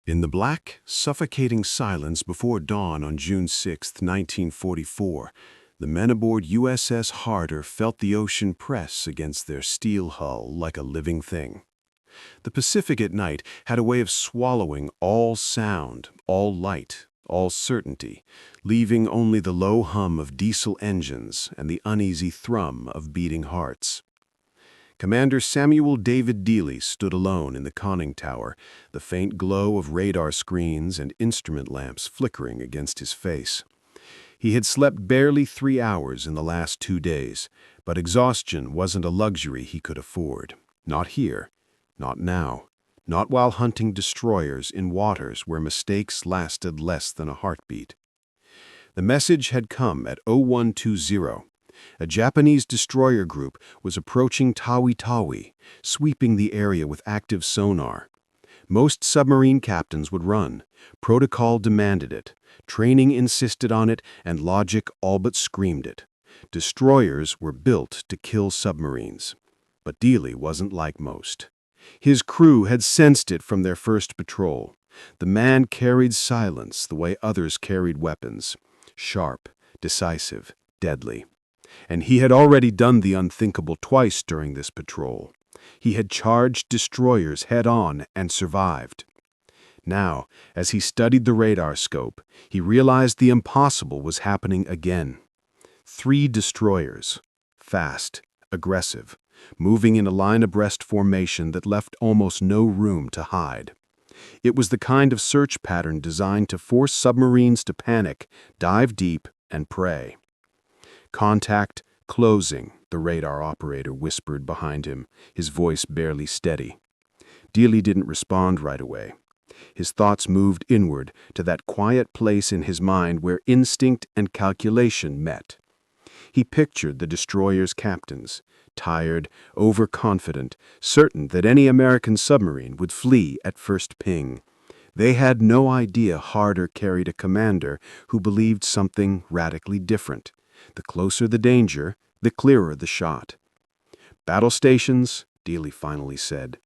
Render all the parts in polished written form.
In the black, suffocating silence before dawn on June 6, 1944, the men aboard USS Harder felt the ocean press against their steel hull like a living thing. The Pacific at night had a way of swallowing all sound, all light, all certainty, leaving only the low hum of diesel engines and the uneasy thrum of beating hearts. Commander Samuel David Dealey stood alone in the conning tower, the faint glow of radar screens and instrument lamps flickering against his face. He had slept barely 3 hours in the last 2 days, but exhaustion wasn't a luxury he could afford. Not here, not now, not while hunting destroyers in waters where mistakes lasted less than a heartbeat. The message had come at 0120. A Japanese destroyer group was approaching Tawi-Tawi, sweeping the area with active sonar. Most submarine captains would run. Protocol demanded it. Training insisted on it, and logic all but screamed it. Destroyers were built to kill submarines. But Dealey wasn't like most. His crew had sensed it from their first patrol. The man carried silence the way others carried weapons. Sharp, decisive, deadly. And he had already done the unthinkable twice during this patrol. He had charged destroyers head-on and survived. Now, as he studied the radar scope, he realized the impossible was happening again. 3 destroyers, fast, aggressive, moving in a line-abreast formation that left almost no room to hide. It was the kind of search pattern designed to force submarines to panic, dive deep, and prey. "Contact closing," the radar operator whispered behind him, his voice barely steady. Dealey didn't respond right away. His thoughts moved inward to that quiet place in his mind where instinct and calculation met. He pictured the destroyer's captains, tired, overconfident, certain that any American submarine would flee at first ping. They had no idea Harder carried a commander who believed something radically different. The closer the danger, the clearer the shot. "Battle stations," Dealey finally said.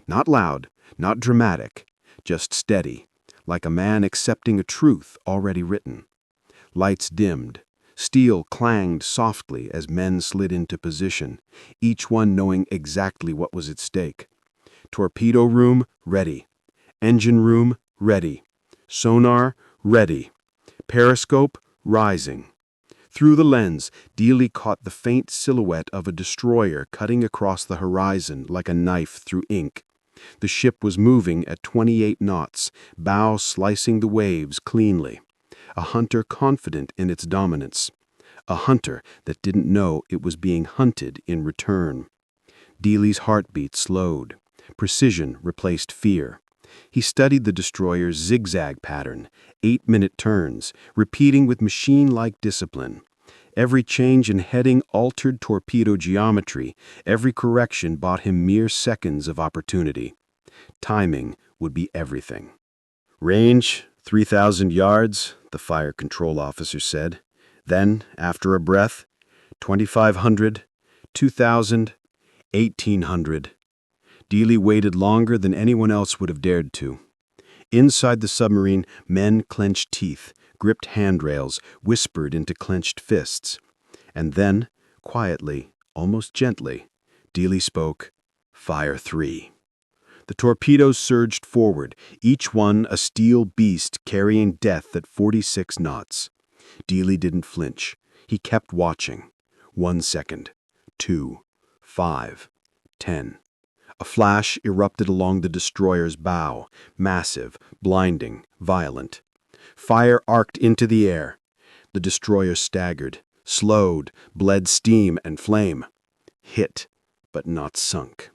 Not loud, not dramatic, just steady, like a man accepting a truth already written. Lights dimmed. Steel clanged softly as men slid into position, each one knowing exactly what was at stake. Torpedo room, ready. Engine room, ready. Sonar, ready. Periscope, rising. Through the lens, Dealey caught the faint silhouette of a destroyer cutting across the horizon like a knife through ink. The ship was moving at 28 knots, bow slicing the waves cleanly. A hunter confident in its dominance. A hunter that didn't know it was being hunted in return. Dealey's heartbeat slowed. Precision replaced fear. He studied the destroyer's zigzag pattern, 8-minute turns, repeating with machine-like discipline. Every change in heading altered torpedo geometry. Every correction bought him mere seconds of opportunity. Timing would be everything. "Range, 3,000 yards, the fire control officer said. Then, after a breath, 2,500, 2,000, 1,800. Dealey waited longer than anyone else would have dared to. Inside the submarine, men clenched teeth, gripped handrails, whispered into clenched fists. And then, quietly, almost gently, Dealey spoke, "Fire 3." The torpedoes surged forward, each one a steel beast carrying death at 46 knots. Dealey didn't flinch. He kept watching. 1 second. 2. 5. 10. A flash erupted along the destroyer's bow, massive, blinding, violent. Fire arced into the air. The destroyer staggered, slowed, bled steam and flame. Hit, but not sunk.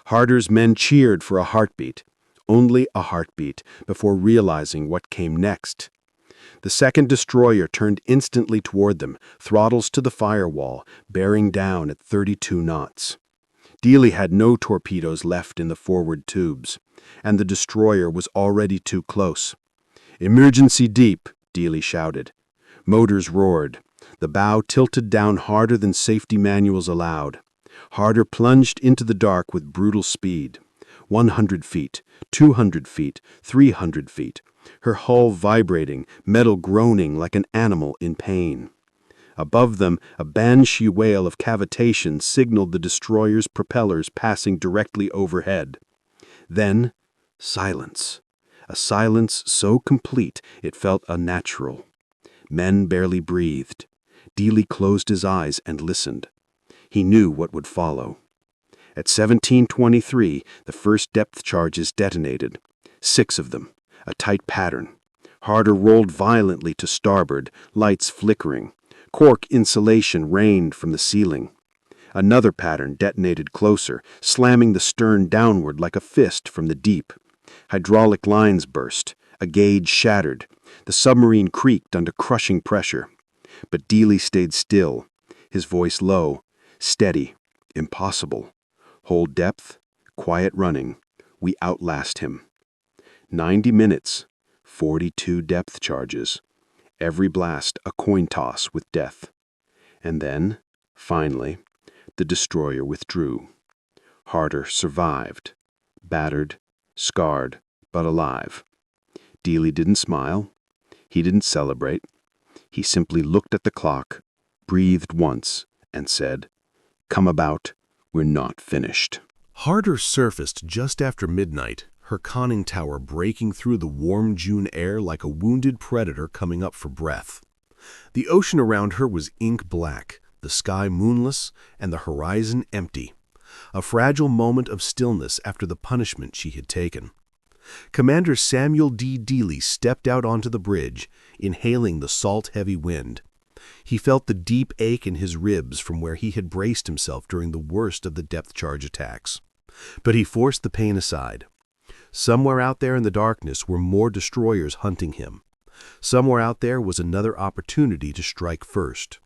Harder's men cheered for a heartbeat, only a heartbeat, before realizing what came next. The second destroyer turned instantly toward them, throttles to the firewall, bearing down at 32 knots. Dealey had no torpedoes left in the forward tubes, and the destroyer was already too close. "Emergency deep," Dealey shouted. Motors roared. The bow tilted down harder than safety manuals allowed. Harder plunged into the dark with brutal speed. 100 feet, 200 feet, 300 feet, her hull vibrating, metal groaning like an animal in pain. Above them, a banshee wail of cavitation signaled the destroyer's propellers passing directly overhead. Then, silence. A silence so complete it felt unnatural. Men barely breathed. Dealey closed his eyes and listened. He knew what would follow. At 17:23, the first depth charges detonated. 6 of them, a tight pattern. Harder rolled violently to starboard, lights flickering. Cork insulation rained from the ceiling. Another pattern detonated closer, slamming the stern downward like a fist from the deep. Hydraulic lines burst. A gauge shattered. The submarine creaked under crushing pressure. But Dealey stayed still, his voice low, steady, impossible. Hold depth, quiet running. We outlast him. 90 minutes, 42 depth charges. Every blast a coin toss with death. And then, finally, the destroyer withdrew. Harder survived, battered, scarred, but alive. Dealey didn't smile. He didn't celebrate. He simply looked at the clock, breathed once, and said, "Come about, we're not finished." Harder surfaced just after midnight, her conning tower breaking through the warm June air like a wounded predator coming up for breath. The ocean around her was ink black, the sky moonless, and the horizon empty. A fragile moment of stillness after the punishment she had taken. Commander Samuel D. Dealey stepped out onto the bridge, inhaling the salt-heavy wind. He felt the deep ache in his ribs from where he had braced himself during the worst of the depth charge attacks. But he forced the pain aside. Somewhere out there in the darkness were more destroyers hunting him. Somewhere out there was another opportunity to strike first.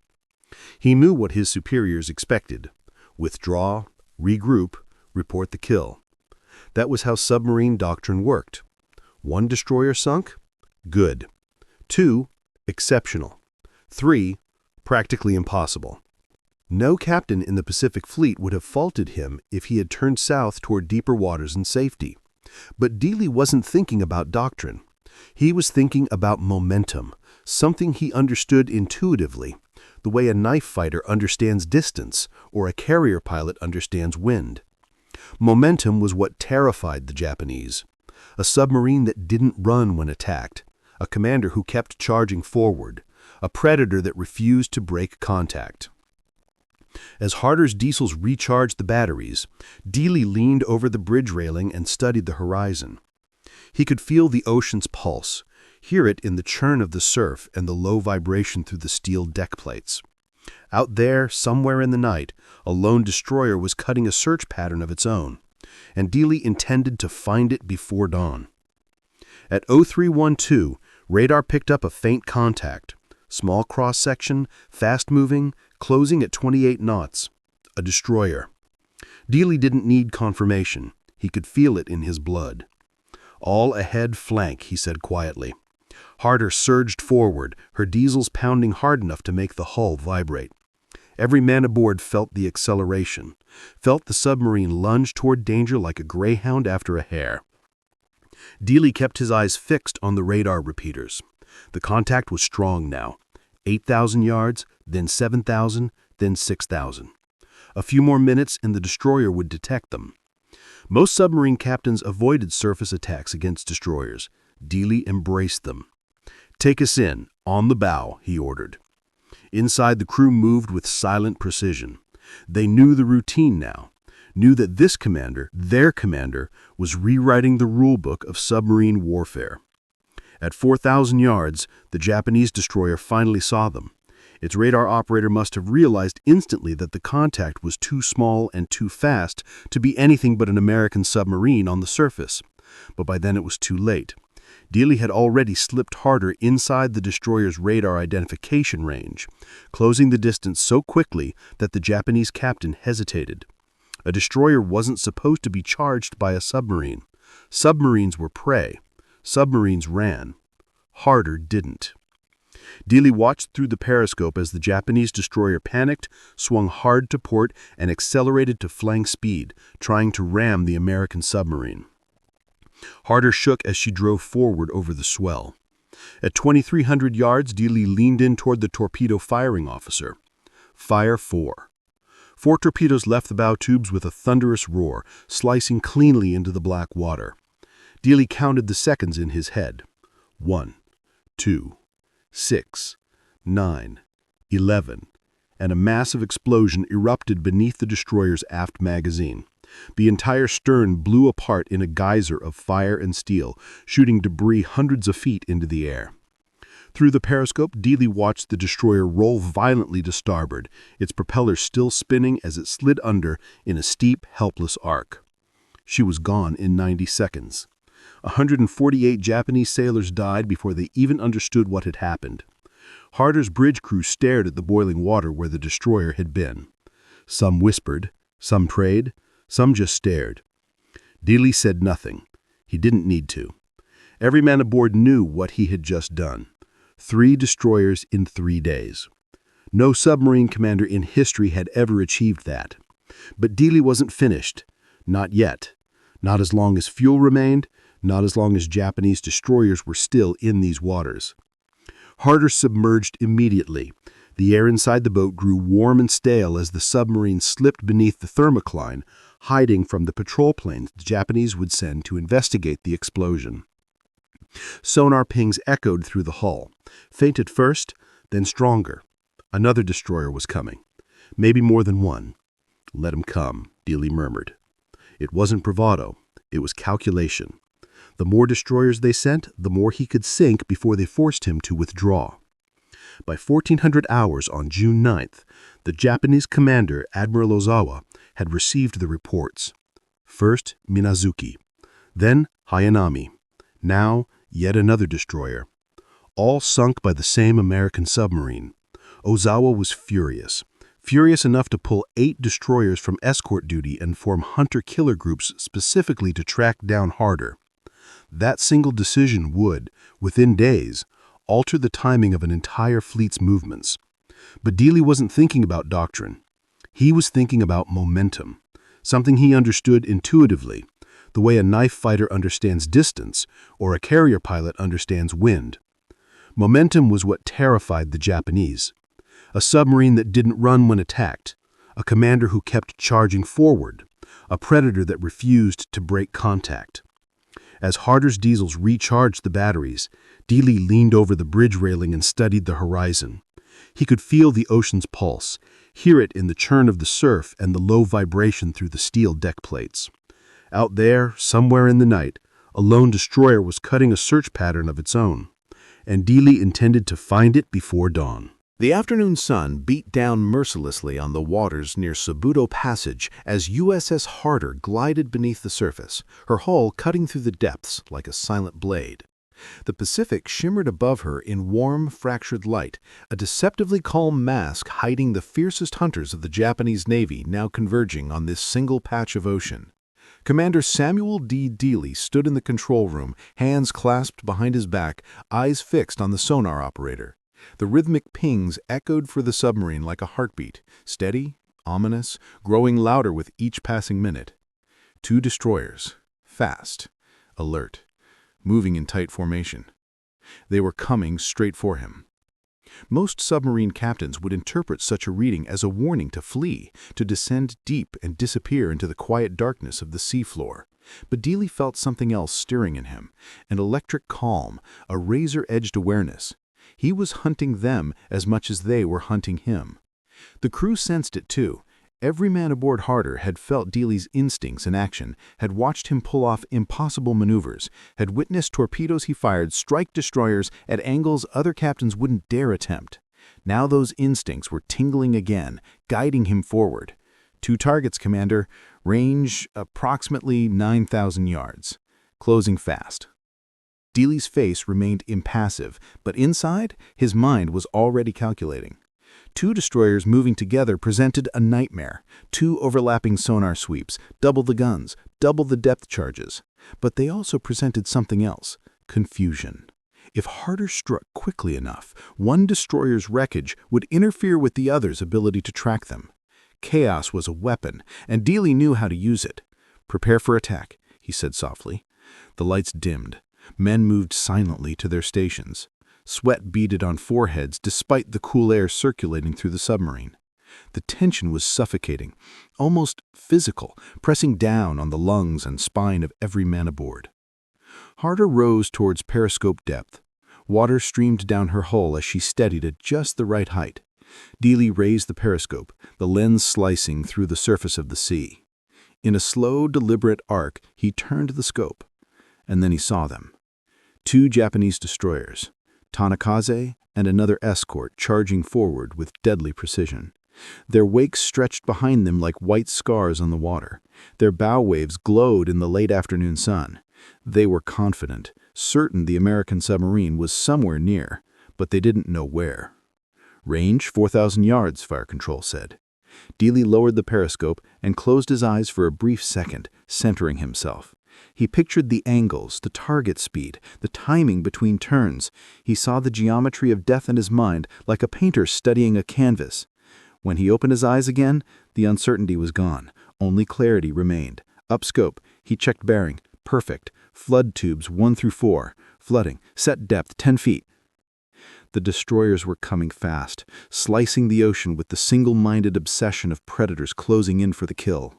He knew what his superiors expected: withdraw, regroup, report the kill. That was how submarine doctrine worked. 1 destroyer sunk? Good. 2, exceptional. 3, practically impossible. No captain in the Pacific Fleet would have faulted him if he had turned south toward deeper waters and safety. But Dealey wasn't thinking about doctrine. He was thinking about momentum, something he understood intuitively, the way a knife fighter understands distance or a carrier pilot understands wind. Momentum was what terrified the Japanese. A submarine that didn't run when attacked, a commander who kept charging forward, a predator that refused to break contact. As Harder's diesels recharged the batteries, Dealey leaned over the bridge railing and studied the horizon. He could feel the ocean's pulse, hear it in the churn of the surf and the low vibration through the steel deck plates. Out there, somewhere in the night, a lone destroyer was cutting a search pattern of its own, and Dealey intended to find it before dawn. At 0312, radar picked up a faint contact. Small cross-section, fast-moving, closing at 28 knots. A destroyer. Dealey didn't need confirmation. He could feel it in his blood. "All ahead flank," he said quietly. Harder surged forward, her diesels pounding hard enough to make the hull vibrate. Every man aboard felt the acceleration, felt the submarine lunge toward danger like a greyhound after a hare. Dealey kept his eyes fixed on the radar repeaters. The contact was strong now. 8,000 yards, then 7,000, then 6,000. A few more minutes and the destroyer would detect them. Most submarine captains avoided surface attacks against destroyers. Dealey embraced them. "Take us in, on the bow," he ordered. Inside, the crew moved with silent precision. They knew the routine now, knew that this commander, their commander, was rewriting the rulebook of submarine warfare. At 4,000 yards, the Japanese destroyer finally saw them. Its radar operator must have realized instantly that the contact was too small and too fast to be anything but an American submarine on the surface. But by then it was too late. Dealey had already slipped Harder inside the destroyer's radar identification range, closing the distance so quickly that the Japanese captain hesitated. A destroyer wasn't supposed to be charged by a submarine. Submarines were prey. Submarines ran. Harder didn't. Dealey watched through the periscope as the Japanese destroyer panicked, swung hard to port, and accelerated to flank speed, trying to ram the American submarine. Harder shook as she drove forward over the swell. At 2,300 yards, Dealey leaned in toward the torpedo firing officer. Fire 4. 4 torpedoes left the bow tubes with a thunderous roar, slicing cleanly into the black water. Dealey counted the seconds in his head. 1, 2, 6, 9, 11, and a massive explosion erupted beneath the destroyer's aft magazine. The entire stern blew apart in a geyser of fire and steel, shooting debris hundreds of feet into the air. Through the periscope, Dealey watched the destroyer roll violently to starboard, its propellers still spinning as it slid under in a steep, helpless arc. She was gone in 90 seconds. 148 Japanese sailors died before they even understood what had happened. Harder's bridge crew stared at the boiling water where the destroyer had been. Some whispered, some prayed, some just stared. Dealey said nothing. He didn't need to. Every man aboard knew what he had just done. 3 destroyers in 3 days. No submarine commander in history had ever achieved that. But Dealey wasn't finished. Not yet. Not as long as fuel remained, not as long as Japanese destroyers were still in these waters. Harder submerged immediately. The air inside the boat grew warm and stale as the submarine slipped beneath the thermocline, hiding from the patrol planes the Japanese would send to investigate the explosion. Sonar pings echoed through the hull, faint at first, then stronger. Another destroyer was coming. Maybe more than one. "Let him come," Dealey murmured. It wasn't bravado. It was calculation. The more destroyers they sent, the more he could sink before they forced him to withdraw. By 1400 hours on June 9th, the Japanese commander, Admiral Ozawa, had received the reports. First, Minazuki. Then, Hayanami. Now, yet another destroyer. All sunk by the same American submarine. Ozawa was furious. Furious enough to pull 8 destroyers from escort duty and form hunter-killer groups specifically to track down Harder. That single decision would, within days, alter the timing of an entire fleet's movements. But Dealey wasn't thinking about doctrine. He was thinking about momentum, something he understood intuitively, the way a knife fighter understands distance or a carrier pilot understands wind. Momentum was what terrified the Japanese. A submarine that didn't run when attacked, a commander who kept charging forward, a predator that refused to break contact. As Harder's diesels recharged the batteries, Dealey leaned over the bridge railing and studied the horizon. He could feel the ocean's pulse, hear it in the churn of the surf and the low vibration through the steel deck plates. Out there, somewhere in the night, a lone destroyer was cutting a search pattern of its own, and Dealey intended to find it before dawn. The afternoon sun beat down mercilessly on the waters near Sabuto Passage as USS Harder glided beneath the surface, her hull cutting through the depths like a silent blade. The Pacific shimmered above her in warm, fractured light, a deceptively calm mask hiding the fiercest hunters of the Japanese Navy now converging on this single patch of ocean. Commander Samuel David Dealey stood in the control room, hands clasped behind his back, eyes fixed on the sonar operator. The rhythmic pings echoed for the submarine like a heartbeat, steady, ominous, growing louder with each passing minute. 2 destroyers, fast, alert, moving in tight formation. They were coming straight for him. Most submarine captains would interpret such a reading as a warning to flee, to descend deep and disappear into the quiet darkness of the seafloor. But Dealey felt something else stirring in him, an electric calm, a razor-edged awareness. He was hunting them as much as they were hunting him. The crew sensed it too. Every man aboard Harder had felt Dealey's instincts in action, had watched him pull off impossible maneuvers, had witnessed torpedoes he fired strike destroyers at angles other captains wouldn't dare attempt. Now those instincts were tingling again, guiding him forward. 2 targets, Commander. Range approximately 9,000 yards. Closing fast. Dealey's face remained impassive, but inside, his mind was already calculating. 2 destroyers moving together presented a nightmare. 2 overlapping sonar sweeps, double the guns, double the depth charges. But they also presented something else, confusion. If Harder struck quickly enough, one destroyer's wreckage would interfere with the other's ability to track them. Chaos was a weapon, and Dealey knew how to use it. "Prepare for attack," he said softly. The lights dimmed. Men moved silently to their stations. Sweat beaded on foreheads despite the cool air circulating through the submarine. The tension was suffocating, almost physical, pressing down on the lungs and spine of every man aboard. Harder rose towards periscope depth. Water streamed down her hull as she steadied at just the right height. Dealey raised the periscope, the lens slicing through the surface of the sea. In a slow, deliberate arc, he turned the scope. And then he saw them. 2 Japanese destroyers, Tanakaze and another escort charging forward with deadly precision. Their wakes stretched behind them like white scars on the water. Their bow waves glowed in the late afternoon sun. They were confident, certain the American submarine was somewhere near, but they didn't know where. "Range 4,000 yards, Fire Control said. Dealey lowered the periscope and closed his eyes for a brief second, centering himself. He pictured the angles, the target speed, the timing between turns. He saw the geometry of death in his mind like a painter studying a canvas. When he opened his eyes again, the uncertainty was gone. Only clarity remained. Up scope, he checked bearing. Perfect. Flood tubes 1 through 4. Flooding. Set depth 10 feet. The destroyers were coming fast, slicing the ocean with the single-minded obsession of predators closing in for the kill.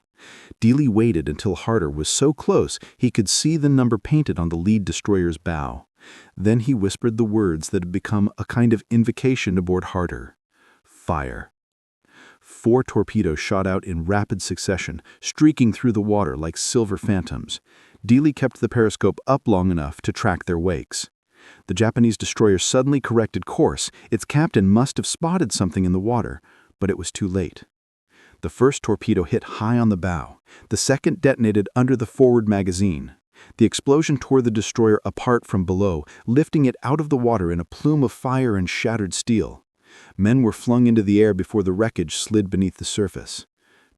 Dealey waited until Harder was so close he could see the number painted on the lead destroyer's bow. Then he whispered the words that had become a kind of invocation aboard Harder. "Fire." 4 torpedoes shot out in rapid succession, streaking through the water like silver phantoms. Dealey kept the periscope up long enough to track their wakes. The Japanese destroyer suddenly corrected course. Its captain must have spotted something in the water, but it was too late. The first torpedo hit high on the bow. The second detonated under the forward magazine. The explosion tore the destroyer apart from below, lifting it out of the water in a plume of fire and shattered steel. Men were flung into the air before the wreckage slid beneath the surface.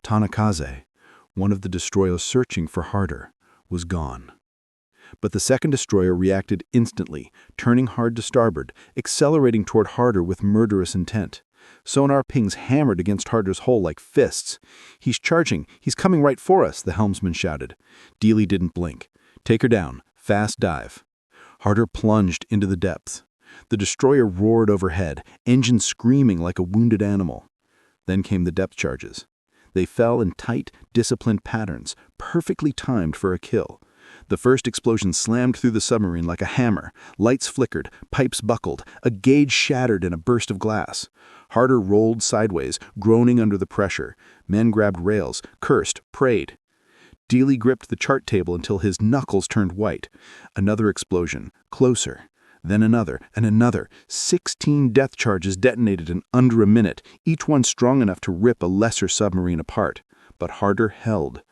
Tanakaze, one of the destroyers searching for Harder, was gone. But the second destroyer reacted instantly, turning hard to starboard, accelerating toward Harder with murderous intent. Sonar pings hammered against Harder's hull like fists. "He's charging! He's coming right for us!" the helmsman shouted. Dealey didn't blink. "Take her down. Fast dive." Harder plunged into the depths. The destroyer roared overhead, engine screaming like a wounded animal. Then came the depth charges. They fell in tight, disciplined patterns, perfectly timed for a kill. The first explosion slammed through the submarine like a hammer. Lights flickered, pipes buckled, a gauge shattered in a burst of glass. Harder rolled sideways, groaning under the pressure. Men grabbed rails, cursed, prayed. Dealey gripped the chart table until his knuckles turned white. Another explosion, closer. Then another, and another. 16 death charges detonated in under a minute, each one strong enough to rip a lesser submarine apart. But Harder held.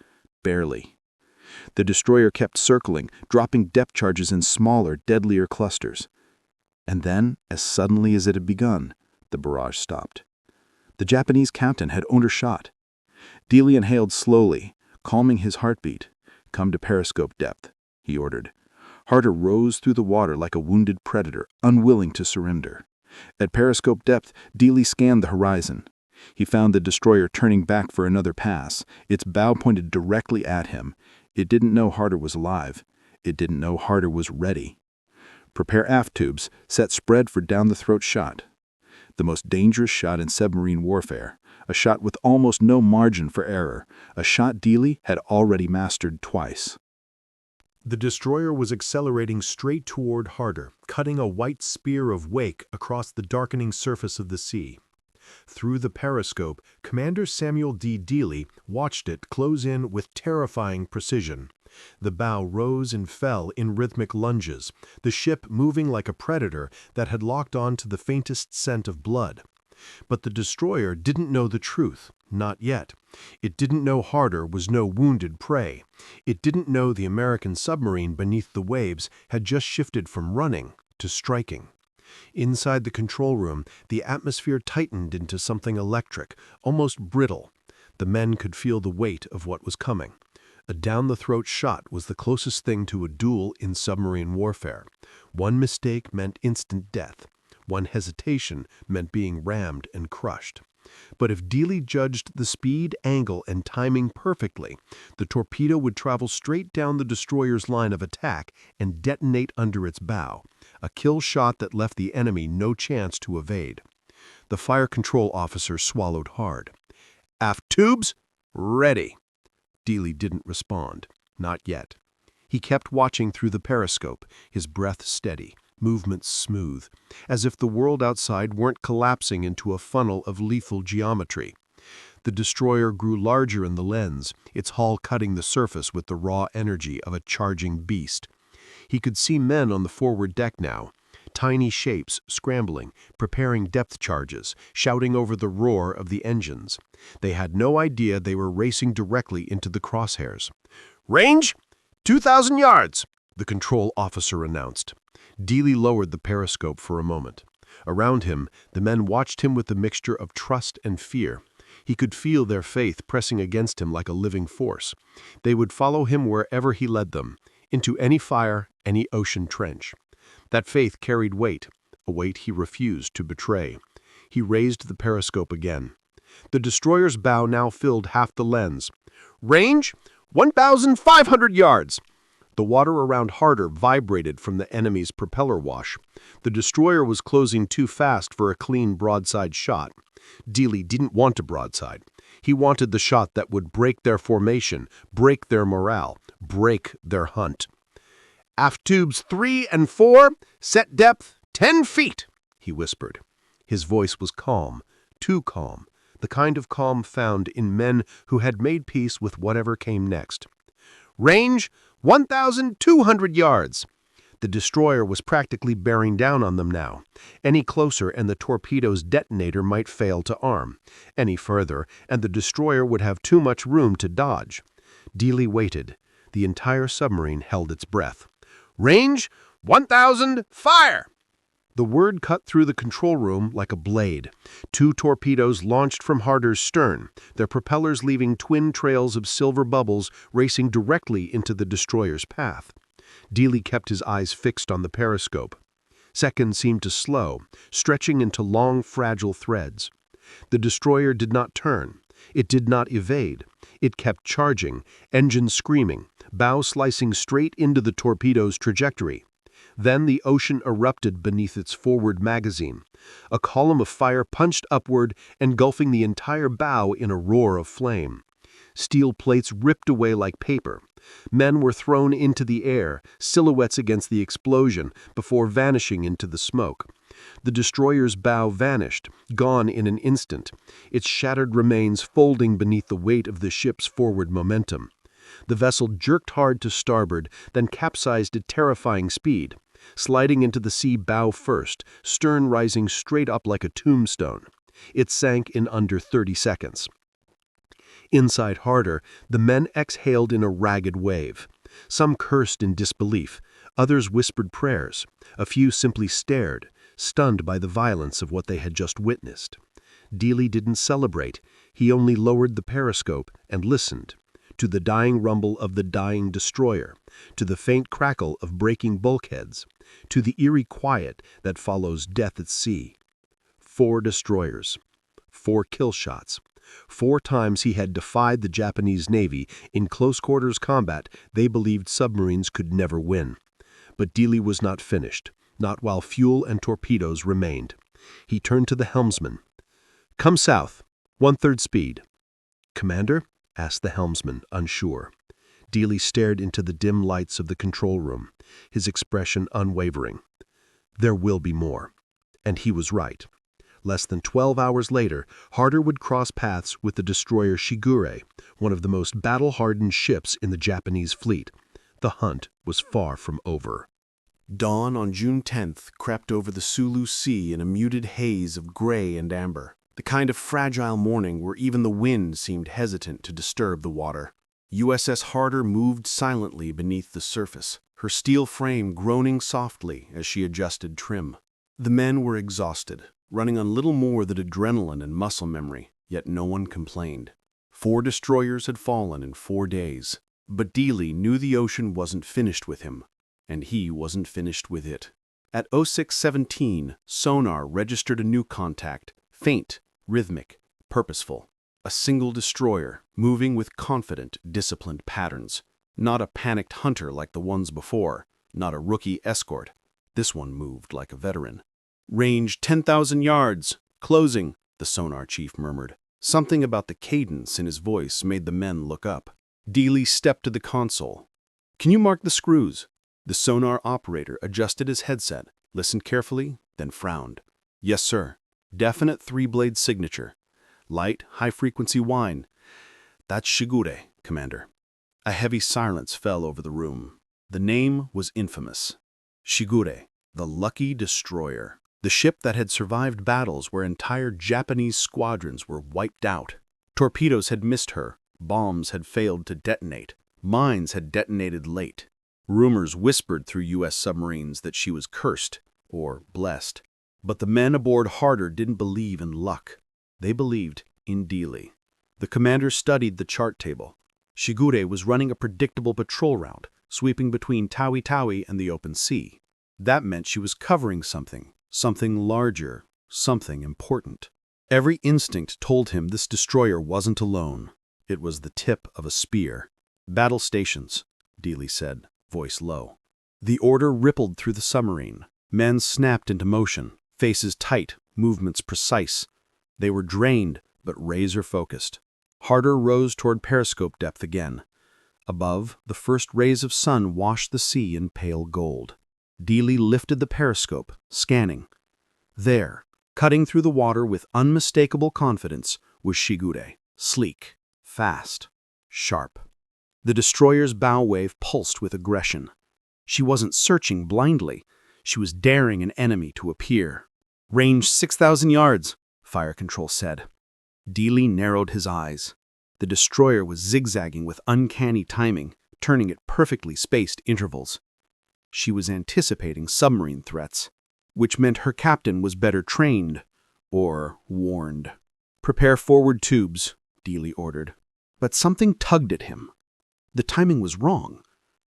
Barely. The destroyer kept circling, dropping depth charges in smaller, deadlier clusters. And then, as suddenly as it had begun, the barrage stopped. The Japanese captain had undershot. Dealey inhaled slowly, calming his heartbeat. "Come to periscope depth," he ordered. Harder rose through the water like a wounded predator, unwilling to surrender. At periscope depth, Dealey scanned the horizon. He found the destroyer turning back for another pass, its bow pointed directly at him. It didn't know Harder was alive. It didn't know Harder was ready. "Prepare aft tubes, set spread for down-the-throat shot." The most dangerous shot in submarine warfare, a shot with almost no margin for error, a shot Dealey had already mastered twice. The destroyer was accelerating straight toward Harder, cutting a white spear of wake across the darkening surface of the sea. Through the periscope, Commander Samuel D. Dealey watched it close in with terrifying precision. The bow rose and fell in rhythmic lunges, the ship moving like a predator that had locked on to the faintest scent of blood. But the destroyer didn't know the truth, not yet. It didn't know Harder was no wounded prey. It didn't know the American submarine beneath the waves had just shifted from running to striking. Inside the control room, the atmosphere tightened into something electric, almost brittle. The men could feel the weight of what was coming. A down-the-throat shot was the closest thing to a duel in submarine warfare. One mistake meant instant death. One hesitation meant being rammed and crushed. But if Dealey judged the speed, angle, and timing perfectly, the torpedo would travel straight down the destroyer's line of attack and detonate under its bow, a kill shot that left the enemy no chance to evade. The fire control officer swallowed hard. "Aft tubes, ready." Dealey didn't respond. Not yet. He kept watching through the periscope, his breath steady, movements smooth, as if the world outside weren't collapsing into a funnel of lethal geometry. The destroyer grew larger in the lens, its hull cutting the surface with the raw energy of a charging beast. He could see men on the forward deck now, tiny shapes scrambling, preparing depth charges, shouting over the roar of the engines. They had no idea they were racing directly into the crosshairs. "Range? 2,000 yards!" the control officer announced. Dealey lowered the periscope for a moment. Around him, the men watched him with a mixture of trust and fear. He could feel their faith pressing against him like a living force. They would follow him wherever he led them, into any fire, any ocean trench. That faith carried weight, a weight he refused to betray. He raised the periscope again. The destroyer's bow now filled half the lens. "Range? 1,500 yards!" The water around Harder vibrated from the enemy's propeller wash. The destroyer was closing too fast for a clean broadside shot. Dealey didn't want a broadside. He wanted the shot that would break their formation, break their morale, break their hunt. "Aft tubes 3 and 4, set depth 10 feet, he whispered. His voice was calm, too calm, the kind of calm found in men who had made peace with whatever came next. "Range, 1,200 yards. The destroyer was practically bearing down on them now. Any closer and the torpedo's detonator might fail to arm. Any further, and the destroyer would have too much room to dodge. Dealey waited. The entire submarine held its breath. "Range, 1,000, fire!" The word cut through the control room like a blade. 2 torpedoes launched from Harder's stern, their propellers leaving twin trails of silver bubbles racing directly into the destroyer's path. Dealey kept his eyes fixed on the periscope. Seconds seemed to slow, stretching into long, fragile threads. The destroyer did not turn. It did not evade. It kept charging, engine screaming, bow slicing straight into the torpedo's trajectory. Then the ocean erupted beneath its forward magazine. A column of fire punched upward, engulfing the entire bow in a roar of flame. Steel plates ripped away like paper. Men were thrown into the air, silhouettes against the explosion, before vanishing into the smoke. The destroyer's bow vanished, gone in an instant, its shattered remains folding beneath the weight of the ship's forward momentum. The vessel jerked hard to starboard, then capsized at terrifying speed, sliding into the sea bow first, stern rising straight up like a tombstone. It sank in under 30 seconds. Inside Harder, the men exhaled in a ragged wave. Some cursed in disbelief, others whispered prayers, a few simply stared, stunned by the violence of what they had just witnessed. Dealey didn't celebrate, he only lowered the periscope and listened. To the dying rumble of the dying destroyer, to the faint crackle of breaking bulkheads, to the eerie quiet that follows death at sea. 4 destroyers, 4 kill shots. 4 times he had defied the Japanese Navy in close-quarters combat they believed submarines could never win. But Dealey was not finished, not while fuel and torpedoes remained. He turned to the helmsman. "Come south, 1/3 speed." "Commander?" asked the helmsman, unsure. Dealey stared into the dim lights of the control room, his expression unwavering. There will be more. And he was right. Less than 12 hours later, Harder would cross paths with the destroyer Shigure, one of the most battle-hardened ships in the Japanese fleet. The hunt was far from over. Dawn on June 10th crept over the Sulu Sea in a muted haze of gray and amber, the kind of fragile morning where even the wind seemed hesitant to disturb the water. USS Harder moved silently beneath the surface, her steel frame groaning softly as she adjusted trim. The men were exhausted, running on little more than adrenaline and muscle memory, yet no one complained. 4 destroyers had fallen in 4 days. But Dealey knew the ocean wasn't finished with him, and he wasn't finished with it. At 06:17, sonar registered a new contact, faint, rhythmic, purposeful. A single destroyer, moving with confident, disciplined patterns. Not a panicked hunter like the ones before, not a rookie escort. This one moved like a veteran. "Range 10,000 yards. Closing," the sonar chief murmured. Something about the cadence in his voice made the men look up. Dealey stepped to the console. "Can you mark the screws?" The sonar operator adjusted his headset, listened carefully, then frowned. "Yes, sir. Definite 3-blade signature. Light, high-frequency whine. That's Shigure, Commander." A heavy silence fell over the room. The name was infamous. Shigure, the Lucky Destroyer. The ship that had survived battles where entire Japanese squadrons were wiped out. Torpedoes had missed her, bombs had failed to detonate, mines had detonated late. Rumors whispered through U.S. submarines that she was cursed, or blessed. But the men aboard Harder didn't believe in luck. They believed in Dealey. The commander studied the chart table. Shigure was running a predictable patrol route, sweeping between Tawi-Tawi and the open sea. That meant she was covering something larger, something important. Every instinct told him this destroyer wasn't alone. It was the tip of a spear. "Battle stations," Dealey said, voice low. The order rippled through the submarine. Men snapped into motion, faces tight, movements precise. They were drained, but razor-focused. Harder rose toward periscope depth again. Above, the first rays of sun washed the sea in pale gold. Dealey lifted the periscope, scanning. There, cutting through the water with unmistakable confidence, was Shigure, sleek, fast, sharp. The destroyer's bow wave pulsed with aggression. She wasn't searching blindly. She was daring an enemy to appear. "Range 6,000 yards, fire control said. Dealey narrowed his eyes. The destroyer was zigzagging with uncanny timing, turning at perfectly spaced intervals. She was anticipating submarine threats, which meant her captain was better trained, or warned. "Prepare forward tubes," Dealey ordered. But something tugged at him. The timing was wrong.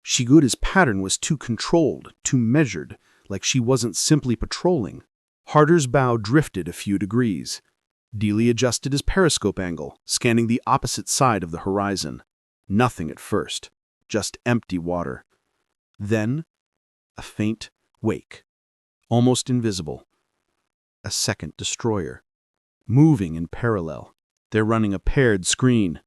Shigure's pattern was too controlled, too measured, like she wasn't simply patrolling. Harder's bow drifted a few degrees. Dealey adjusted his periscope angle, scanning the opposite side of the horizon. Nothing at first, just empty water. Then, a faint wake, almost invisible. A second destroyer, moving in parallel. They're running a paired screen.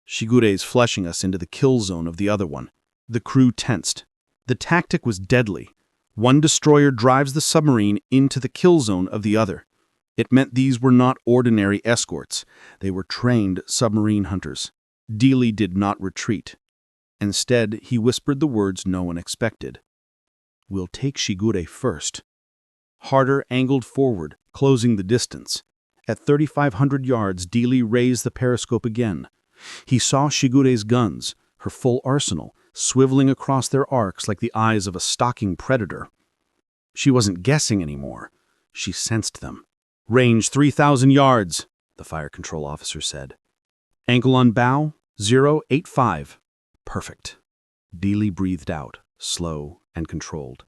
Shigure's flushing us into the kill zone of the other one. The crew tensed. The tactic was deadly. One destroyer drives the submarine into the kill zone of the other. It meant these were not ordinary escorts. They were trained submarine hunters. Dealey did not retreat. Instead, he whispered the words no one expected. "We'll take Shigure first." Harder angled forward, closing the distance. At 3,500 yards, Dealey raised the periscope again. He saw Shigure's guns, her full arsenal, swiveling across their arcs like the eyes of a stalking predator. She wasn't guessing anymore. She sensed them. "Range 3,000 yards, the fire control officer said. "Angle on bow, 085. "Perfect." Dealey breathed out, slow and controlled.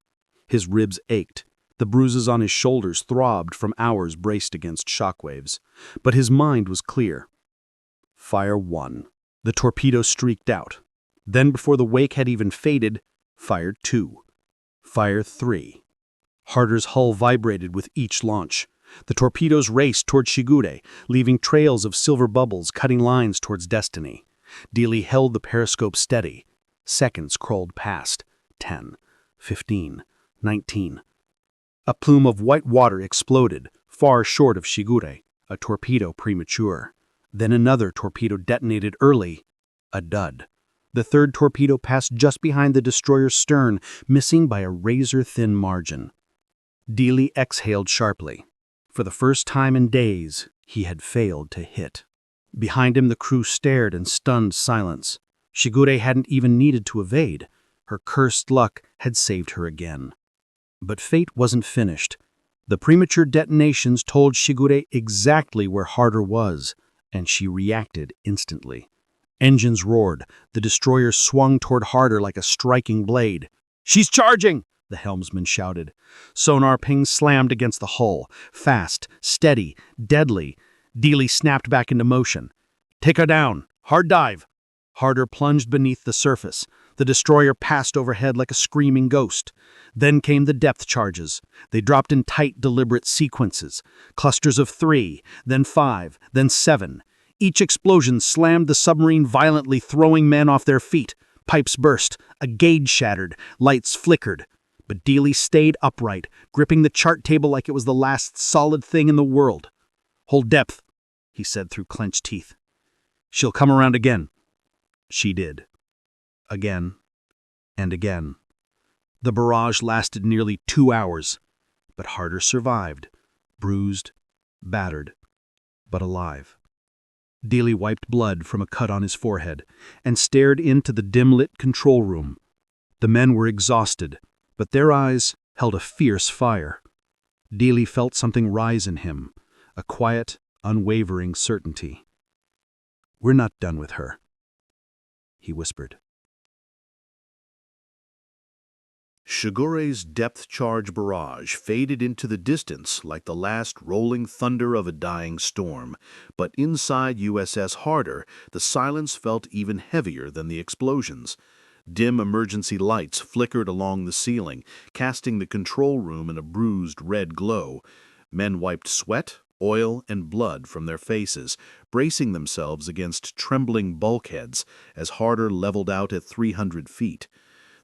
His ribs ached. The bruises on his shoulders throbbed from hours braced against shockwaves. But his mind was clear. Fire 1. The torpedo streaked out. Then, before the wake had even faded, Fire 2. Fire 3. Harder's hull vibrated with each launch. The torpedoes raced toward Shigure, leaving trails of silver bubbles cutting lines towards destiny. Dealey held the periscope steady. Seconds crawled past. 10, 15, 19. A plume of white water exploded, far short of Shigure, a torpedo premature. Then another torpedo detonated early. A dud. The third torpedo passed just behind the destroyer's stern, missing by a razor-thin margin. Dealey exhaled sharply. For the first time in days, he had failed to hit. Behind him, the crew stared in stunned silence. Shigure hadn't even needed to evade. Her cursed luck had saved her again. But fate wasn't finished. The premature detonations told Shigure exactly where Harder was, and she reacted instantly. Engines roared. The destroyer swung toward Harder like a striking blade. "She's charging!" the helmsman shouted. Sonar pings slammed against the hull. Fast, steady, deadly. Dealey snapped back into motion. "Take her down! Hard dive!" Harder plunged beneath the surface. The destroyer passed overhead like a screaming ghost. Then came the depth charges. They dropped in tight, deliberate sequences. Clusters of 3, then 5, then 7. Each explosion slammed the submarine violently, throwing men off their feet. Pipes burst, a gauge shattered, lights flickered. But Dealey stayed upright, gripping the chart table like it was the last solid thing in the world. "Hold depth," he said through clenched teeth. "She'll come around again." She did. Again and again. The barrage lasted nearly 2 hours, but Harder survived, bruised, battered, but alive. Dealey wiped blood from a cut on his forehead and stared into the dim-lit control room. The men were exhausted, but their eyes held a fierce fire. Dealey felt something rise in him, a quiet, unwavering certainty. "We're not done with her," he whispered. Shigure's depth charge barrage faded into the distance like the last rolling thunder of a dying storm, but inside USS Harder, the silence felt even heavier than the explosions. Dim emergency lights flickered along the ceiling, casting the control room in a bruised red glow. Men wiped sweat, oil, and blood from their faces, bracing themselves against trembling bulkheads as Harder leveled out at 300 feet.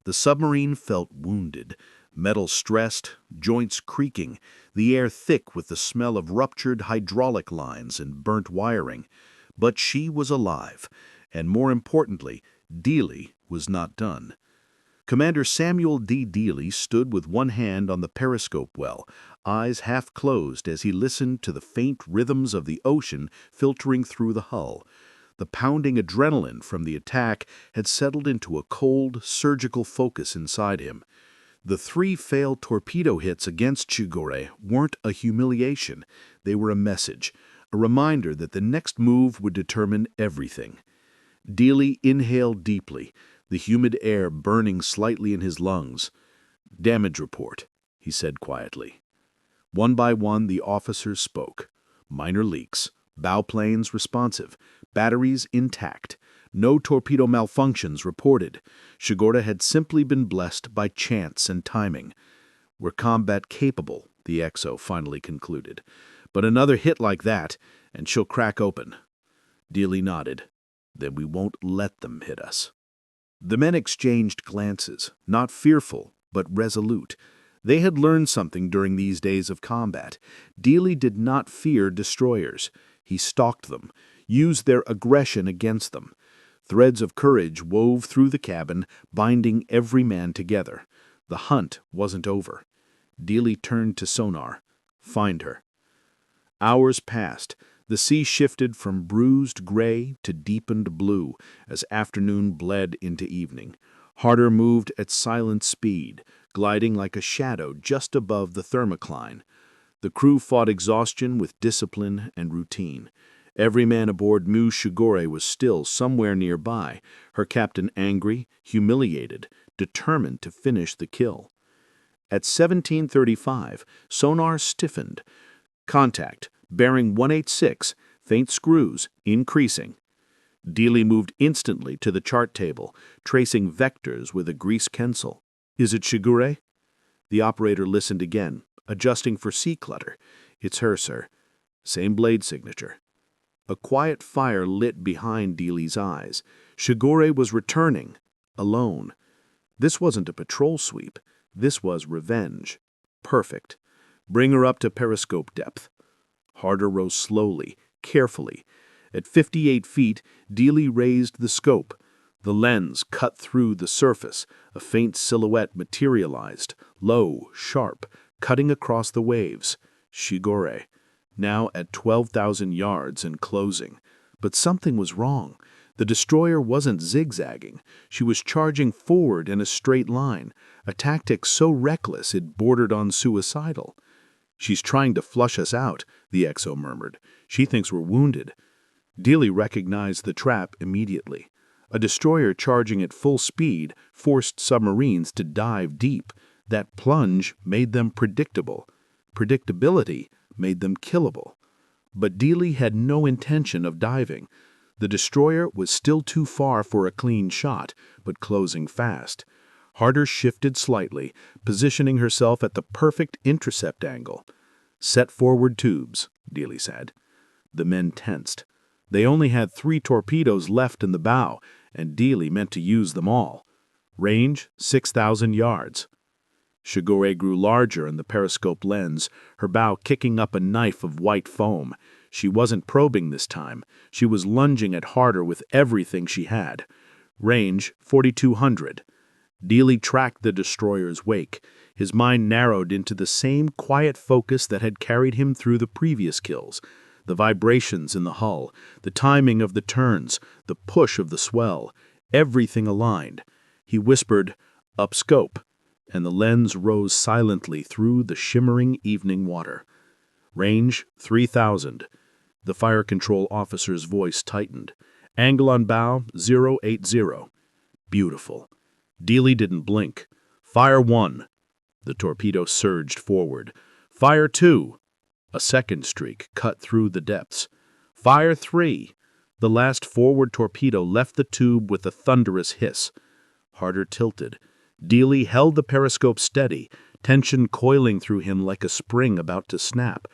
The submarine felt wounded, metal stressed, joints creaking, the air thick with the smell of ruptured hydraulic lines and burnt wiring. But she was alive, and more importantly, Dealey was not done. Commander Samuel D. Dealey stood with one hand on the periscope well, eyes half closed as he listened to the faint rhythms of the ocean filtering through the hull. The pounding adrenaline from the attack had settled into a cold, surgical focus inside him. The 3 failed torpedo hits against Shigure weren't a humiliation. They were a message, a reminder that the next move would determine everything. Dealey inhaled deeply, the humid air burning slightly in his lungs. "Damage report," he said quietly. One by one, the officers spoke. Minor leaks, bow planes responsive, batteries intact, no torpedo malfunctions reported. Shigure had simply been blessed by chance and timing. "We're combat capable," the XO finally concluded. "But another hit like that, and she'll crack open." Dealey nodded. "Then we won't let them hit us." The men exchanged glances, not fearful, but resolute. They had learned something during these days of combat. Dealey did not fear destroyers. He stalked them, used their aggression against them. Threads of courage wove through the cabin, binding every man together. The hunt wasn't over. Dealey turned to sonar. "Find her." Hours passed. The sea shifted from bruised gray to deepened blue as afternoon bled into evening. Harder moved at silent speed, gliding like a shadow just above the thermocline. The crew fought exhaustion with discipline and routine. Every man aboard knew Shigure was still somewhere nearby, her captain angry, humiliated, determined to finish the kill. At 17:35, sonar stiffened. "Contact, bearing 186, faint screws, increasing." Dealey moved instantly to the chart table, tracing vectors with a grease pencil. "Is it Shigure?" The operator listened again, adjusting for sea clutter. "It's her, sir. Same blade signature." A quiet fire lit behind Dealey's eyes. Shigure was returning, alone. This wasn't a patrol sweep. This was revenge. Perfect. "Bring her up to periscope depth." Harder rose slowly, carefully. At 58 feet, Dealey raised the scope. The lens cut through the surface. A faint silhouette materialized, low, sharp, cutting across the waves. Shigure, now at 12,000 yards and closing. But something was wrong. The destroyer wasn't zigzagging. She was charging forward in a straight line, a tactic so reckless it bordered on suicidal. "She's trying to flush us out," the XO murmured. "She thinks we're wounded." Dealey recognized the trap immediately. A destroyer charging at full speed forced submarines to dive deep. That plunge made them predictable. Predictability made them killable. But Dealey had no intention of diving. The destroyer was still too far for a clean shot, but closing fast. Harder shifted slightly, positioning herself at the perfect intercept angle. "Set forward tubes," Dealey said. The men tensed. They only had 3 torpedoes left in the bow, and Dealey meant to use them all. Range, 6,000 yards. Shigure grew larger in the periscope lens, her bow kicking up a knife of white foam. She wasn't probing this time. She was lunging at Harder with everything she had. Range, 4,200. Dealey tracked the destroyer's wake. His mind narrowed into the same quiet focus that had carried him through the previous kills. The vibrations in the hull, the timing of the turns, the push of the swell, everything aligned. He whispered, "Up scope," and the lens rose silently through the shimmering evening water. Range, 3,000. The fire control officer's voice tightened. Angle on bow, 080. Beautiful. Dealey didn't blink. "Fire 1." The torpedo surged forward. "Fire 2." A second streak cut through the depths. "Fire 3." The last forward torpedo left the tube with a thunderous hiss. Harder tilted. Dealey held the periscope steady, tension coiling through him like a spring about to snap.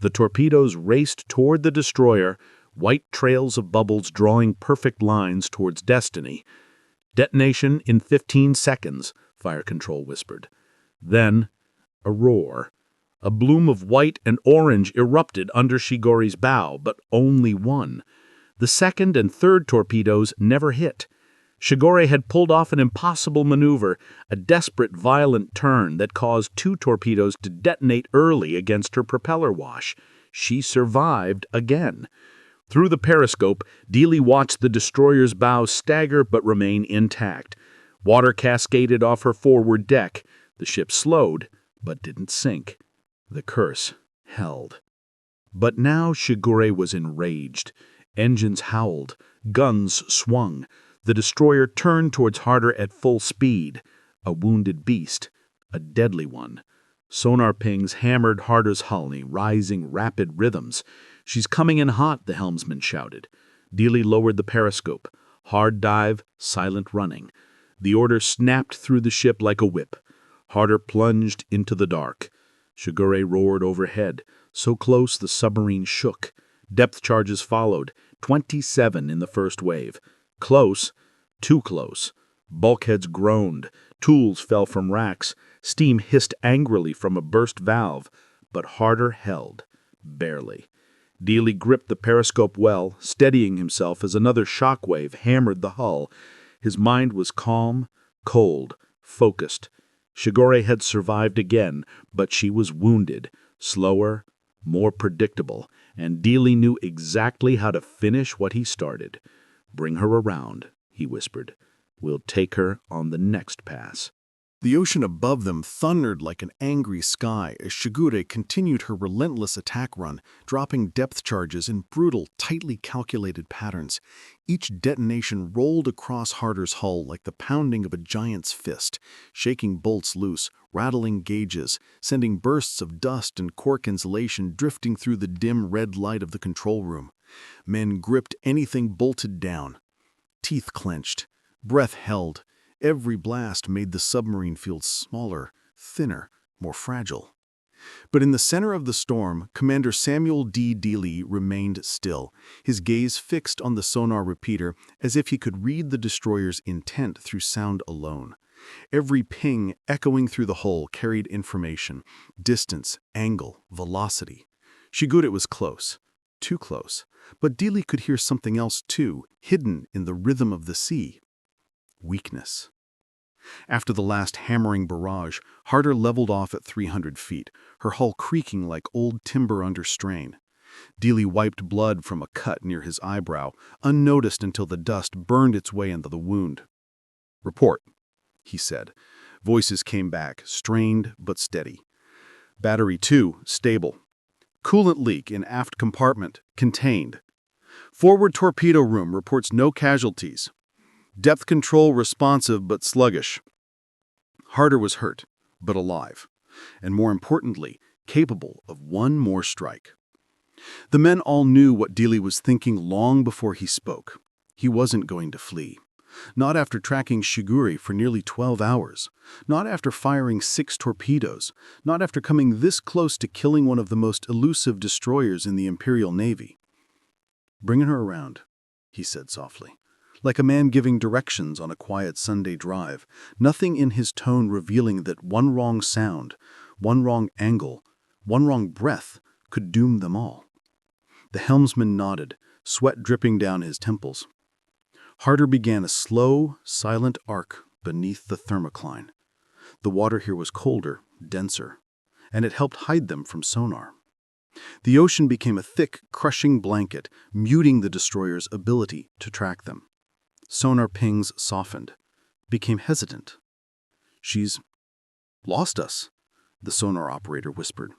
The torpedoes raced toward the destroyer, white trails of bubbles drawing perfect lines towards destiny. "Detonation in 15 seconds, fire control whispered. Then, a roar. A bloom of white and orange erupted under Shigure's bow, but only one. The second and third torpedoes never hit. Shigure had pulled off an impossible maneuver, a desperate, violent turn that caused 2 torpedoes to detonate early against her propeller wash. She survived again. Through the periscope, Dealey watched the destroyer's bow stagger but remain intact. Water cascaded off her forward deck. The ship slowed, but didn't sink. The curse held. But now Shigure was enraged. Engines howled. Guns swung. The destroyer turned towards Harder at full speed. A wounded beast. A deadly one. Sonar pings hammered Harder's hull, rising rapid rhythms. "She's coming in hot," the helmsman shouted. Dealey lowered the periscope. Hard dive, silent running. The order snapped through the ship like a whip. Harder plunged into the dark. Shigure roared overhead, so close the submarine shook. Depth charges followed, 27 in the first wave. Close, too close. Bulkheads groaned, tools fell from racks, steam hissed angrily from a burst valve, but Harder held, barely. Dealey gripped the periscope well, steadying himself as another shockwave hammered the hull. His mind was calm, cold, focused. Shigure had survived again, but she was wounded, slower, more predictable, and Dealey knew exactly how to finish what he started. "Bring her around," he whispered. "We'll take her on the next pass." The ocean above them thundered like an angry sky as Shigure continued her relentless attack run, dropping depth charges in brutal, tightly calculated patterns. Each detonation rolled across Harder's hull like the pounding of a giant's fist, shaking bolts loose, rattling gauges, sending bursts of dust and cork insulation drifting through the dim red light of the control room. Men gripped anything bolted down. Teeth clenched, breath held. Every blast made the submarine feel smaller, thinner, more fragile. But in the center of the storm, Commander Samuel D. Dealey remained still, his gaze fixed on the sonar repeater as if he could read the destroyer's intent through sound alone. Every ping echoing through the hull carried information: distance, angle, velocity. Shigure was close, too close, but Dealey could hear something else too, hidden in the rhythm of the sea. Weakness. After the last hammering barrage, Harder leveled off at 300 feet, her hull creaking like old timber under strain. Dealey wiped blood from a cut near his eyebrow, unnoticed until the dust burned its way into the wound. "Report," he said. Voices came back, strained but steady. "Battery 2, stable. Coolant leak in aft compartment, contained. Forward torpedo room reports no casualties. Depth control responsive but sluggish. Harder was hurt, but alive, and more importantly, capable of one more strike. The men all knew what Dealey was thinking long before he spoke. He wasn't going to flee. Not after tracking Shigure for nearly 12 hours. Not after firing 6 torpedoes. Not after coming this close to killing one of the most elusive destroyers in the Imperial Navy. "Bringing her around," he said softly, like a man giving directions on a quiet Sunday drive, nothing in his tone revealing that one wrong sound, one wrong angle, one wrong breath could doom them all. The helmsman nodded, sweat dripping down his temples. Harder began a slow, silent arc beneath the thermocline. The water here was colder, denser, and it helped hide them from sonar. The ocean became a thick, crushing blanket, muting the destroyer's ability to track them. Sonar pings softened, became hesitant. "She's lost us," the sonar operator whispered.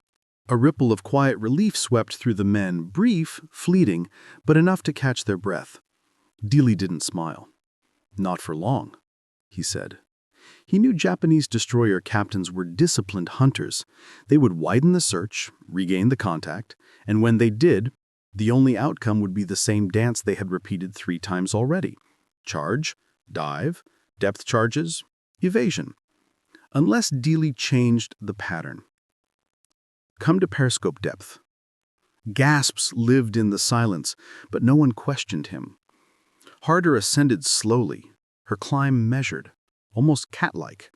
A ripple of quiet relief swept through the men, brief, fleeting, but enough to catch their breath. Dealey didn't smile. "Not for long," he said. He knew Japanese destroyer captains were disciplined hunters. They would widen the search, regain the contact, and when they did, the only outcome would be the same dance they had repeated 3 times already. Charge, dive, depth charges, evasion. Unless Dealey changed the pattern. "Come to periscope depth." Gasps lived in the silence, but no one questioned him. Harder ascended slowly, her climb measured, almost cat-like.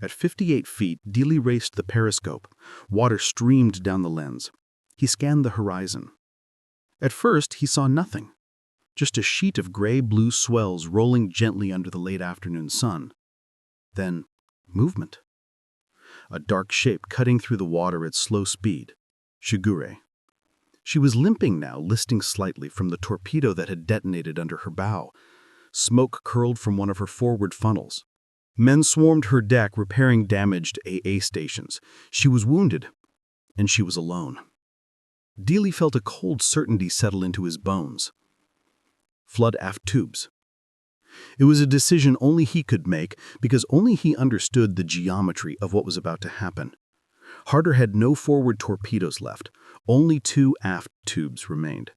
At 58 feet, Dealey raced the periscope. Water streamed down the lens. He scanned the horizon. At first, he saw nothing. Just a sheet of gray-blue swells rolling gently under the late afternoon sun. Then, movement. A dark shape cutting through the water at slow speed. Shigure. She was limping now, listing slightly from the torpedo that had detonated under her bow. Smoke curled from one of her forward funnels. Men swarmed her deck, repairing damaged AA stations. She was wounded, and she was alone. Dealey felt a cold certainty settle into his bones. Flood aft tubes. It was a decision only he could make, because only he understood the geometry of what was about to happen. Harder had no forward torpedoes left. Only 2 aft tubes remained.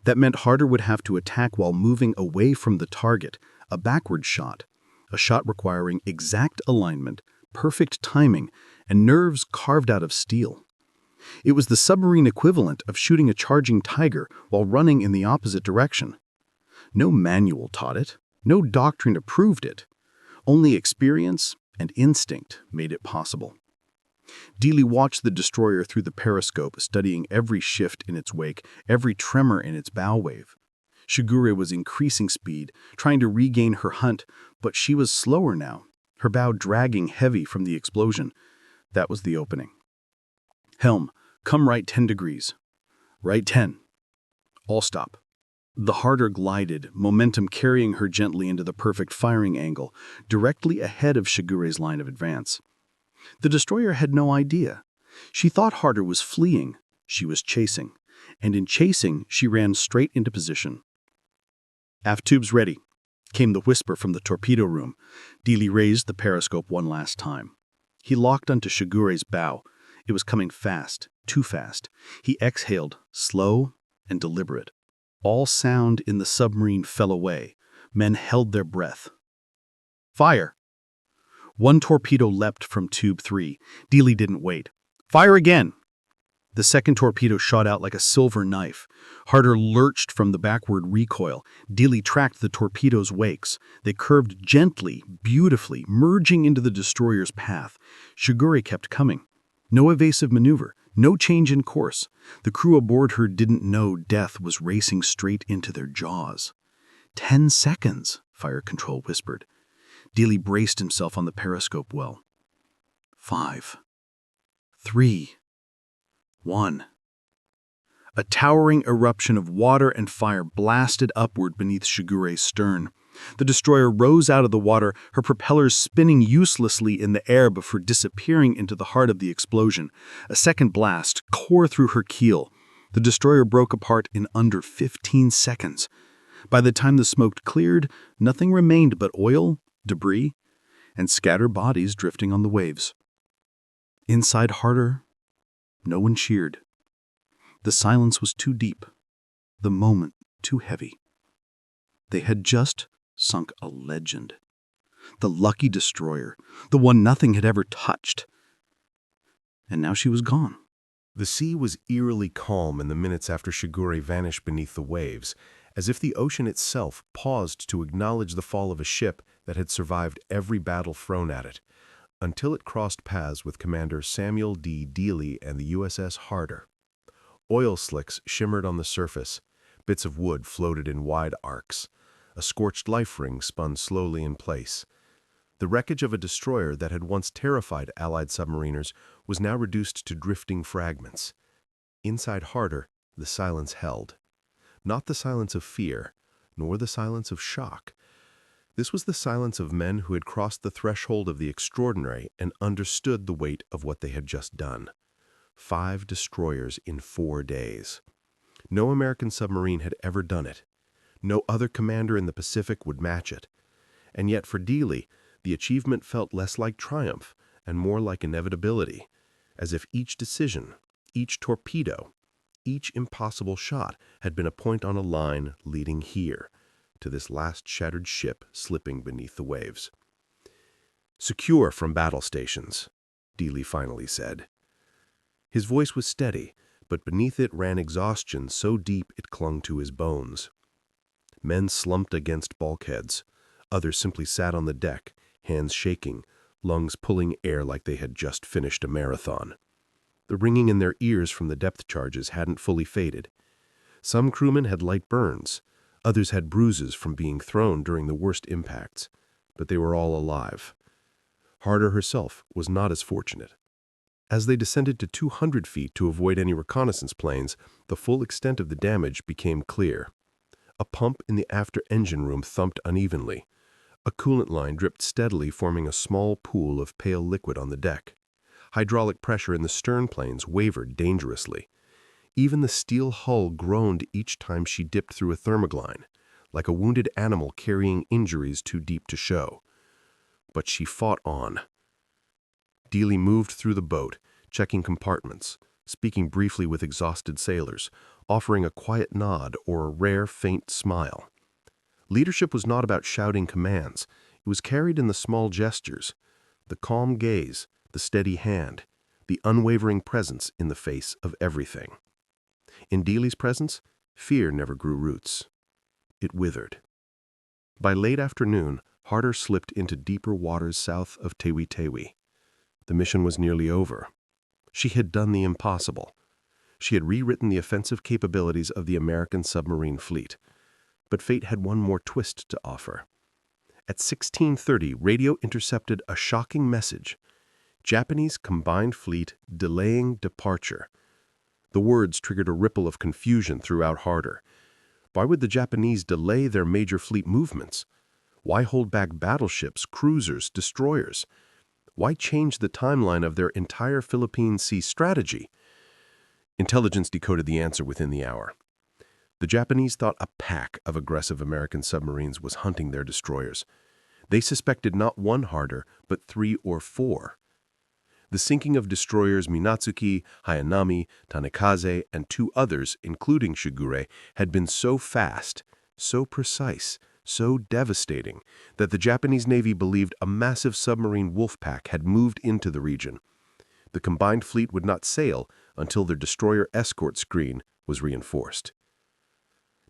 That meant Harder would have to attack while moving away from the target, a backward shot, a shot requiring exact alignment, perfect timing, and nerves carved out of steel. It was the submarine equivalent of shooting a charging tiger while running in the opposite direction. No manual taught it, no doctrine approved it. Only experience and instinct made it possible. Dealey watched the destroyer through the periscope, studying every shift in its wake, every tremor in its bow wave. Shigure was increasing speed, trying to regain her hunt, but she was slower now, her bow dragging heavy from the explosion. That was the opening. "Helm, come right 10 degrees. Right 10. All stop." The Harder glided, momentum carrying her gently into the perfect firing angle, directly ahead of Shigure's line of advance. The destroyer had no idea. She thought Harder was fleeing. She was chasing. And in chasing, she ran straight into position. "Aft tubes ready," came the whisper from the torpedo room. Dealey raised the periscope one last time. He locked onto Shigure's bow. It was coming fast, too fast. He exhaled, slow and deliberate. All sound in the submarine fell away. Men held their breath. "Fire!" One torpedo leapt from tube 3. Dealey didn't wait. "Fire again!" The second torpedo shot out like a silver knife. Harder lurched from the backward recoil. Dealey tracked the torpedo's wakes. They curved gently, beautifully, merging into the destroyer's path. Shigure kept coming. No evasive maneuver, no change in course. The crew aboard her didn't know death was racing straight into their jaws. 10 seconds, fire control whispered. Dealey braced himself on the periscope well. 5, 3, 1. A towering eruption of water and fire blasted upward beneath Shigure's stern. The destroyer rose out of the water, her propellers spinning uselessly in the air before disappearing into the heart of the explosion. A second blast tore through her keel. The destroyer broke apart in under 15 seconds. By the time the smoke cleared, nothing remained but oil, debris, and scattered bodies drifting on the waves. Inside Harder, no one cheered. The silence was too deep, the moment too heavy. They had just sunk a legend. The lucky destroyer, the one nothing had ever touched. And now she was gone. The sea was eerily calm in the minutes after Shigure vanished beneath the waves, as if the ocean itself paused to acknowledge the fall of a ship that had survived every battle thrown at it, until it crossed paths with Commander Samuel D. Dealey and the USS Harder. Oil slicks shimmered on the surface, bits of wood floated in wide arcs, a scorched life ring spun slowly in place. The wreckage of a destroyer that had once terrified Allied submariners was now reduced to drifting fragments. Inside Harder, the silence held. Not the silence of fear, nor the silence of shock. This was the silence of men who had crossed the threshold of the extraordinary and understood the weight of what they had just done. 5 destroyers in 4 days. No American submarine had ever done it. No other commander in the Pacific would match it. And yet for Dealey, the achievement felt less like triumph and more like inevitability, as if each decision, each torpedo, each impossible shot had been a point on a line leading here, to this last shattered ship slipping beneath the waves. "Secure from battle stations," Dealey finally said. His voice was steady, but beneath it ran exhaustion so deep it clung to his bones. Men slumped against bulkheads. Others simply sat on the deck, hands shaking, lungs pulling air like they had just finished a marathon. The ringing in their ears from the depth charges hadn't fully faded. Some crewmen had light burns. Others had bruises from being thrown during the worst impacts, but they were all alive. Harder herself was not as fortunate. As they descended to 200 feet to avoid any reconnaissance planes, the full extent of the damage became clear. A pump in the after engine room thumped unevenly. A coolant line dripped steadily, forming a small pool of pale liquid on the deck. Hydraulic pressure in the stern planes wavered dangerously. Even the steel hull groaned each time she dipped through a thermogline, like a wounded animal carrying injuries too deep to show. But she fought on. Dealey moved through the boat, checking compartments, speaking briefly with exhausted sailors, offering a quiet nod or a rare, faint smile. Leadership was not about shouting commands. It was carried in the small gestures, the calm gaze, the steady hand, the unwavering presence in the face of everything. In Dealey's presence, fear never grew roots. It withered. By late afternoon, Harder slipped into deeper waters south of Tewi-Tewi. The mission was nearly over. She had done the impossible. She had rewritten the offensive capabilities of the American submarine fleet. But fate had one more twist to offer. At 16:30, radio intercepted a shocking message. Japanese combined fleet delaying departure. The words triggered a ripple of confusion throughout Harder. Why would the Japanese delay their major fleet movements? Why hold back battleships, cruisers, destroyers? Why change the timeline of their entire Philippine Sea strategy? Intelligence decoded the answer within the hour. The Japanese thought a pack of aggressive American submarines was hunting their destroyers. They suspected not one Harder, but 3 or 4. The sinking of destroyers Minatsuki, Hayanami, Tanikaze, and 2 others, including Shigure, had been so fast, so precise, so devastating, that the Japanese Navy believed a massive submarine wolf pack had moved into the region. The combined fleet would not sail until their destroyer escort screen was reinforced.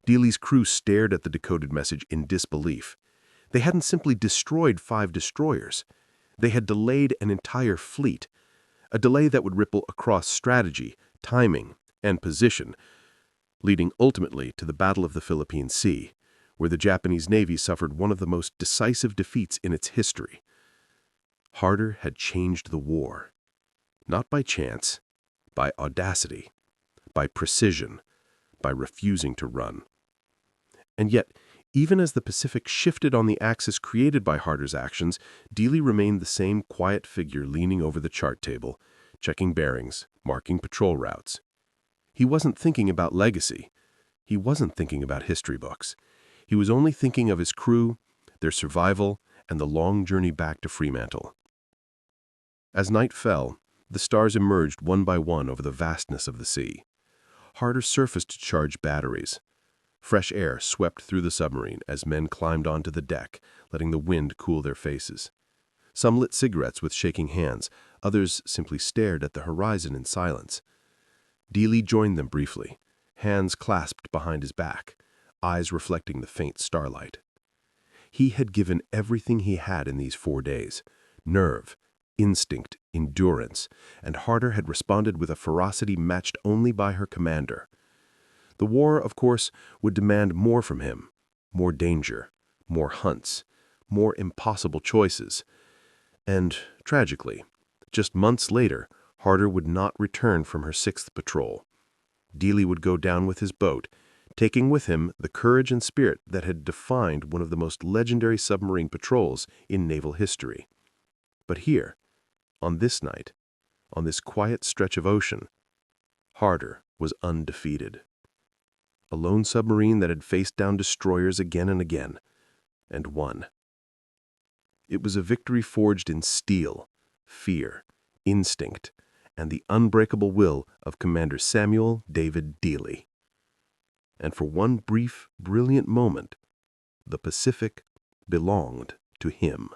Dealey's crew stared at the decoded message in disbelief. They hadn't simply destroyed 5 destroyers. They had delayed an entire fleet, a delay that would ripple across strategy, timing, and position, leading ultimately to the Battle of the Philippine Sea, where the Japanese Navy suffered one of the most decisive defeats in its history. Harder had changed the war, not by chance, by audacity, by precision, by refusing to run. And yet, even as the Pacific shifted on the axis created by Harder's actions, Dealey remained the same quiet figure leaning over the chart table, checking bearings, marking patrol routes. He wasn't thinking about legacy. He wasn't thinking about history books. He was only thinking of his crew, their survival, and the long journey back to Fremantle. As night fell, the stars emerged one by one over the vastness of the sea. Harder surfaced to charge batteries. Fresh air swept through the submarine as men climbed onto the deck, letting the wind cool their faces. Some lit cigarettes with shaking hands, others simply stared at the horizon in silence. Dealey joined them briefly, hands clasped behind his back, eyes reflecting the faint starlight. He had given everything he had in these 4 days: nerve, instinct, endurance, and Harder had responded with a ferocity matched only by her commander. The war, of course, would demand more from him: more danger, more hunts, more impossible choices. And, tragically, just months later, Harder would not return from her 6th patrol. Dealey would go down with his boat, taking with him the courage and spirit that had defined one of the most legendary submarine patrols in naval history. But here, on this night, on this quiet stretch of ocean, Harder was undefeated. A lone submarine that had faced down destroyers again and again, and won. It was a victory forged in steel, fear, instinct, and the unbreakable will of Commander Samuel David Dealey. And for one brief, brilliant moment, the Pacific belonged to him.